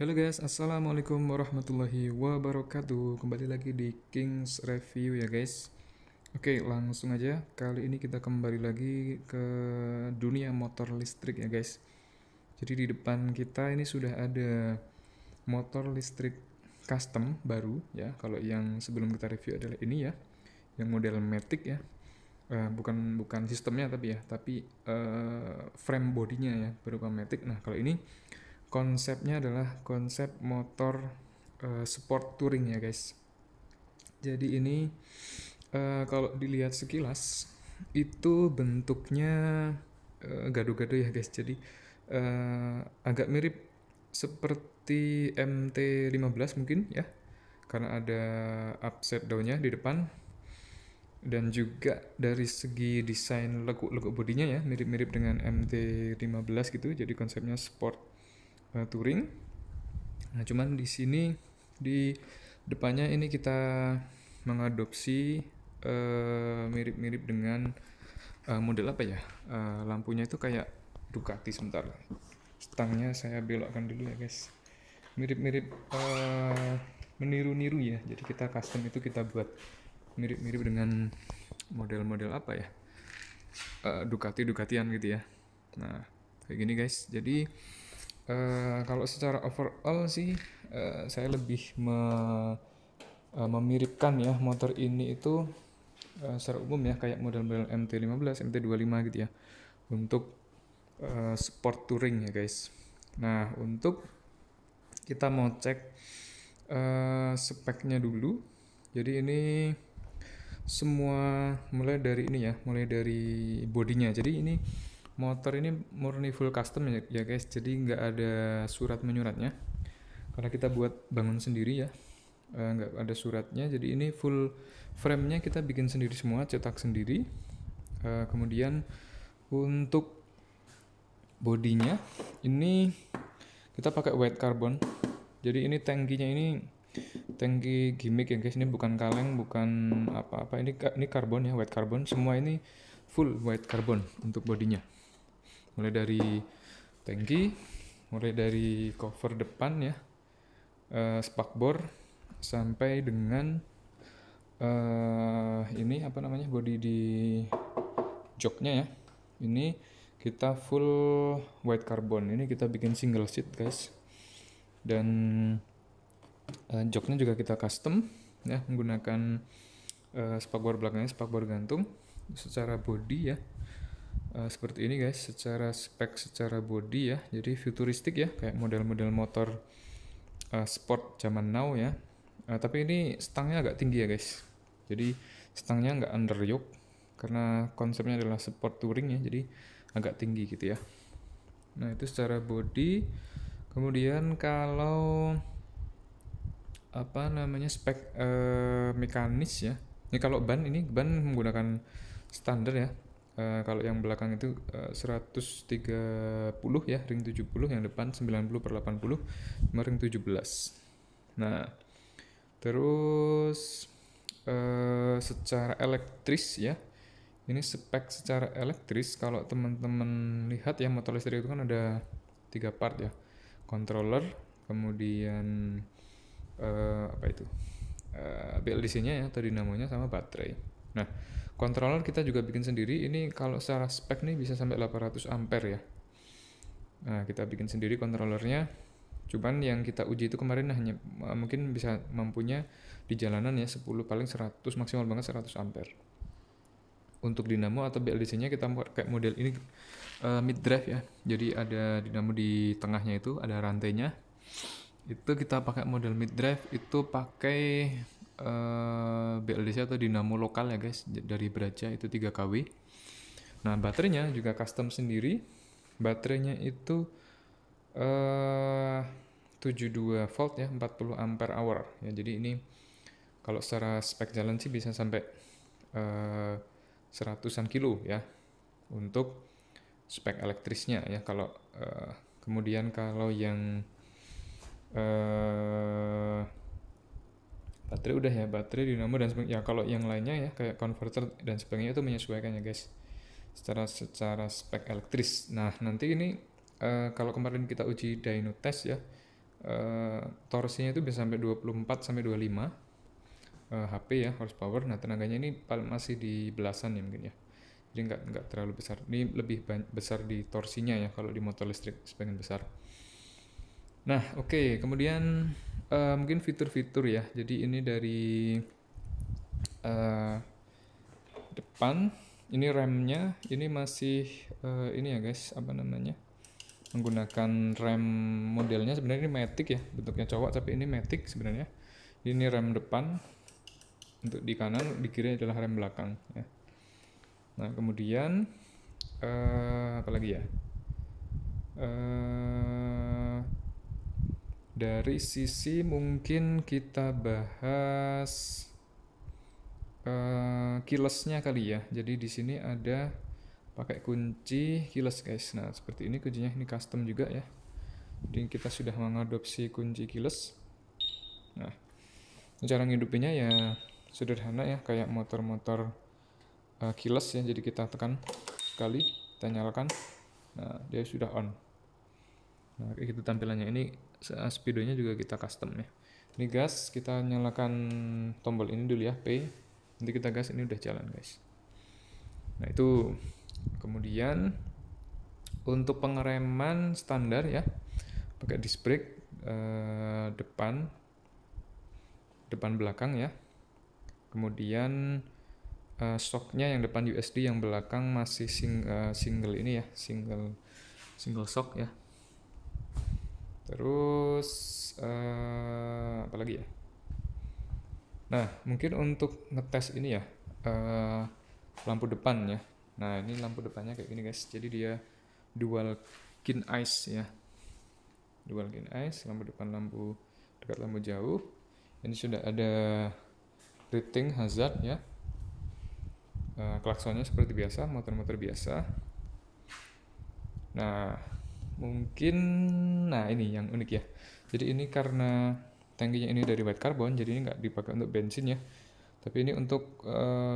Halo guys, assalamualaikum warahmatullahi wabarakatuh. Kembali lagi di Kings Review ya guys. Oke, langsung aja. Kali ini kita kembali lagi ke dunia motor listrik ya guys. Jadi di depan kita ini sudah ada motor listrik custom baru ya. Kalau yang sebelum kita review adalah ini ya, yang model Matic ya. Bukan sistemnya tapi frame bodinya ya berupa Matic. Nah kalau ini konsepnya adalah konsep motor sport touring ya guys. Jadi ini kalau dilihat sekilas itu bentuknya gado-gado ya guys. Jadi agak mirip seperti MT-15 mungkin ya, karena ada upside down-nya di depan, dan juga dari segi desain lekuk-lekuk bodinya ya mirip-mirip dengan MT-15 gitu. Jadi konsepnya sport touring. Nah, cuman di sini di depannya ini kita mengadopsi mirip-mirip dengan model apa ya? Lampunya itu kayak Ducati. Sebentar. Stangnya saya belokkan dulu ya, guys. Mirip-mirip meniru-niru ya. Jadi kita custom itu kita buat mirip-mirip dengan model-model apa ya? Ducatian gitu ya. Nah, kayak gini guys. Jadi kalau secara overall sih saya lebih memiripkan ya motor ini itu secara umum ya kayak model-model MT-15, MT-25 gitu ya, untuk sport touring ya guys. Nah, untuk kita mau cek speknya dulu. Jadi ini semua mulai dari ini ya, mulai dari bodinya. Jadi ini motor ini murni full custom ya guys. Jadi nggak ada surat menyuratnya karena kita buat bangun sendiri ya. Nggak ada suratnya. Jadi ini full frame-nya kita bikin sendiri semua, cetak sendiri. Kemudian untuk bodinya ini kita pakai white carbon. Jadi ini tangkinya ini tangki gimmick ya guys. Ini bukan kaleng, bukan apa-apa. Ini karbon ya, white carbon. Semua ini full white carbon untuk bodinya. Mulai dari tangki, mulai dari cover depan ya, spakbor, sampai dengan ini apa namanya, bodi di joknya ya. Ini kita full white carbon. Ini kita bikin single seat guys. Dan joknya juga kita custom ya, menggunakan spakbor belakangnya spakbor gantung. Secara body ya seperti ini guys, secara spek, secara body ya, jadi futuristik ya, kayak model-model motor sport zaman now ya. Tapi ini stangnya agak tinggi ya guys, jadi stangnya nggak under yoke karena konsepnya adalah sport touring ya, jadi agak tinggi gitu ya. Nah itu secara body. Kemudian kalau apa namanya spek mekanis ya, ini kalau ini ban menggunakan standar ya. Kalau yang belakang itu 130 ya, ring 70, yang depan 90/80, cuma ring 17. Nah, terus secara elektris ya, ini spek secara elektris kalau teman-teman lihat ya, motor listrik itu kan ada 3 part ya, controller, kemudian apa itu, BLDC-nya ya atau dinamonya, sama baterai. Nah, controller kita juga bikin sendiri. Ini kalau secara spek nih bisa sampai 800 ampere ya. Nah, kita bikin sendiri controllernya. Cuman yang kita uji itu kemarin hanya mungkin bisa mampunya di jalanan ya 10, paling 100, maksimal banget 100 ampere. Untuk dinamo atau BLDC-nya kita pakai model ini mid drive ya. Jadi ada dinamo di tengahnya, itu ada rantainya. Itu kita pakai model mid drive, itu pakai BLDC atau dinamo lokal ya guys, dari Braja, itu 3 kW. Nah baterainya juga custom sendiri. Baterainya itu 72 volt ya, 40 ampere hour ya. Jadi ini kalau secara spek jalan sih bisa sampai 100-an kilo ya untuk spek elektrisnya ya. Kalau kemudian kalau yang baterai udah ya, baterai, dinamo dan sebagainya ya. Kalau yang lainnya ya kayak converter dan sebagainya itu menyesuaikan ya guys, secara spek elektris. Nah nanti ini kalau kemarin kita uji dyno test ya, torsinya itu bisa sampai 24 sampai 25 HP ya, horsepower. Nah, tenaganya ini masih di belasan ya mungkin ya. Jadi nggak terlalu besar. Ini lebih besar di torsinya ya kalau di motor listrik sebagian besar. Nah, oke. Kemudian mungkin fitur-fitur ya. Jadi ini dari depan, ini remnya, ini masih ini ya guys, apa namanya? Menggunakan rem modelnya sebenarnya ini Matic ya, bentuknya cowok tapi ini Matic sebenarnya. Ini rem depan, untuk di kanan, di kiri adalah rem belakang ya. Nah, kemudian apa lagi ya? Dari sisi mungkin kita bahas keyless-nya kali ya. Jadi di sini ada pakai kunci keyless guys. Nah, seperti ini kuncinya, ini custom juga ya. Jadi kita sudah mengadopsi kunci keyless. Nah, cara ngidupinnya ya sederhana ya, kayak motor-motor keyless ya. Jadi kita tekan sekali, kita nyalakan. Nah, dia sudah on. Nah, kayak gitu tampilannya. Ini speedonya juga kita custom ya. Ini gas, kita nyalakan tombol ini dulu ya, P. Nanti kita gas, ini udah jalan guys. Nah, itu. Kemudian untuk pengereman standar ya, pakai disc brake depan belakang ya. Kemudian shocknya yang depan USD, yang belakang masih single ini ya, single shock ya. Terus apa lagi ya? Nah, mungkin untuk ngetes ini ya, lampu depan ya. Nah, ini lampu depannya kayak gini guys. Jadi dia dual kin eyes ya. Dual kin eyes, lampu depan, lampu dekat, lampu jauh. Ini sudah ada rating hazard ya. Klaksonnya seperti biasa, motor-motor biasa. Nah, mungkin ini yang unik ya. Jadi ini karena tangkinya ini dari white carbon, jadi ini nggak dipakai untuk bensin ya. Tapi ini untuk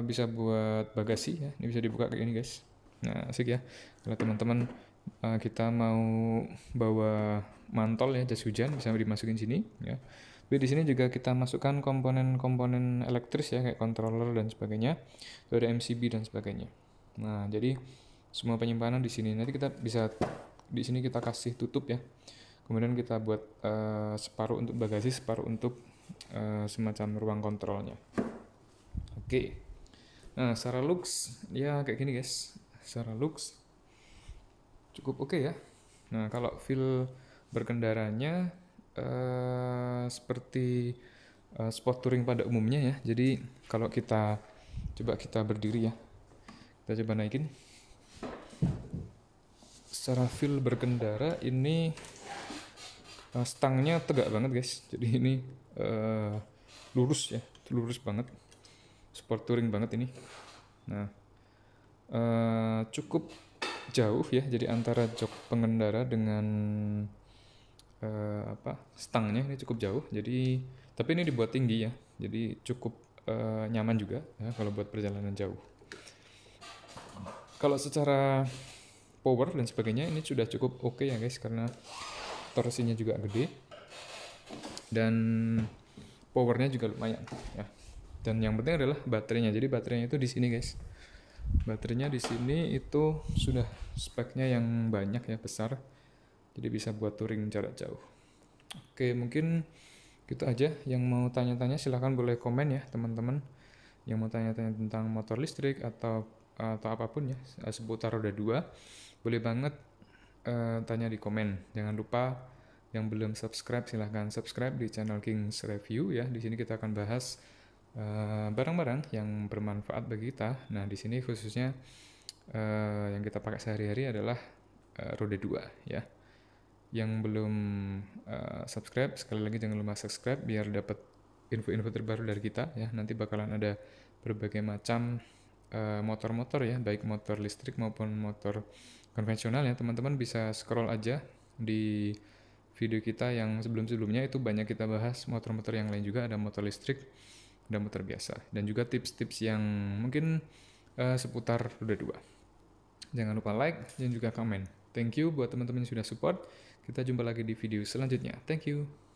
bisa buat bagasi ya. Ini bisa dibuka kayak gini guys. Nah, asik ya. Kalau teman-teman kita mau bawa mantol ya, jas hujan, bisa dimasukin sini ya. Tapi di sini juga kita masukkan komponen-komponen elektris ya, kayak controller dan sebagainya. Itu ada MCB dan sebagainya. Nah, jadi semua penyimpanan di sini. Nanti kita bisa di sini kita kasih tutup ya. Kemudian kita buat separuh untuk bagasi, separuh untuk semacam ruang kontrolnya. Oke. Nah, secara looks ya kayak gini guys. Secara looks cukup oke ya. Nah, kalau feel berkendaranya seperti sport touring pada umumnya ya. Jadi kalau kita coba berdiri ya. Kita coba naikin. Secara feel berkendara ini stangnya tegak banget guys. Jadi ini lurus ya, lurus banget. Sport touring banget ini. Nah, cukup jauh ya. Jadi antara jok pengendara dengan stangnya ini cukup jauh. Jadi tapi ini dibuat tinggi ya. Jadi cukup nyaman juga ya kalau buat perjalanan jauh. Kalau secara power dan sebagainya ini sudah cukup oke ya guys, karena torsinya juga gede dan powernya juga lumayan ya. Dan yang penting adalah baterainya. Jadi baterainya itu di sini guys. Baterainya di sini itu sudah speknya yang banyak ya, besar. Jadi bisa buat touring jarak jauh. Oke, mungkin gitu aja. Yang mau tanya-tanya silahkan boleh komen ya teman-teman. Yang mau tanya-tanya tentang motor listrik atau apapun ya seputar roda 2, boleh banget tanya di komen. Jangan lupa yang belum subscribe silahkan subscribe di channel Kings Review ya. Di sini kita akan bahas barang-barang yang bermanfaat bagi kita. Nah, di sini khususnya yang kita pakai sehari-hari adalah roda 2 ya. Yang belum subscribe, sekali lagi jangan lupa subscribe biar dapat info-info terbaru dari kita ya. Nanti bakalan ada berbagai macam motor-motor ya, baik motor listrik maupun motor konvensional ya. Teman-teman bisa scroll aja di video kita yang sebelum-sebelumnya, itu banyak kita bahas motor-motor yang lain juga, ada motor listrik, ada motor biasa, dan juga tips-tips yang mungkin seputar roda 2. Jangan lupa like dan juga komen. Thank you buat teman-teman yang sudah support. Kita jumpa lagi di video selanjutnya. Thank you.